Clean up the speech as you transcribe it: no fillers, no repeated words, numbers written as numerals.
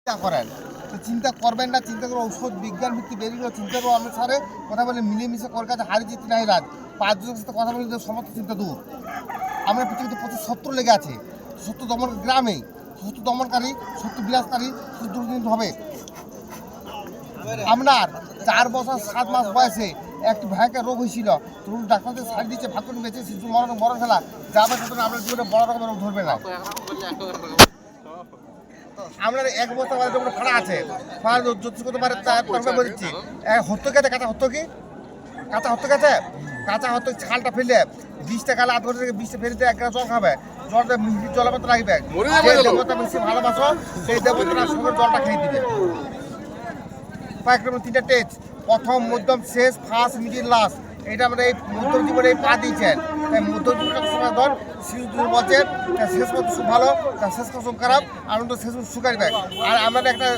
চিন্তা করেন তো চিন্তা করবেন না, চিন্তা করে ঔষধ বিজ্ঞান ভিত্তিক বেরিয়ে চিন্তার অনুসারে কথা বলে মিলেমিশে কর কাছে হারি জিত নাই রাজ পাঁচজনের সাথে কথা বলে সমস্ত চিন্তা দূর। আমরা পৃথিবীতে প্রচুর শত্রু লেগে আছে, শত্রু দমন গ্রামে, শত্রু দমনকারী, শত্রু বিনাশকারী দুর্নীতি হবে। আপনার 4 বছর 7 মাস বয়সে একটি ভয়ঙ্কর রোগ হয়েছিল, তরুণ ডাক্তারদের সারি দিচ্ছে ভাগ্য বেঁচে শিশু মরণ ফেলা যাবে তখন আপনার জীবনে বড় রকমের রোগ ধরবে না। আপনার 1 বছর বাদে যখন ফাড়া আছে, ফাড়া জ্যোতিষ করতে পারে তারপরে বলছি হত্য গেছে কাঁচা হত্য কি কাঁচা হত্য গেছে কাঁচা হত্য ছালটা ফেললে 20টা কালা আধ ঘন্টা থেকে 20টা ফেলতে 1 গ্লাস জল খাবে, জলটা মিষ্টি জলপাতা লাগবে, যে দেবতা বেশি ভালোবাসো সেই দেবতার সঙ্গে জলটা খেয়ে দিবে। কয়েকটা 3টা টেস্ট, প্রথম মধ্যম শেষ ফার্স্ট মিডিল লাস্ট, এটা আমরা এই মধ্যম জীবনে পা দিয়েছেন। তাই মধ্যম জীবনের সময় ধর শিশু বলছেন তার শেষ মতো খুব ভালো, তার শেষ কসম খারাপ, আনন্দ শেষ সুগার ব্যাগ। আর আমাদের একটা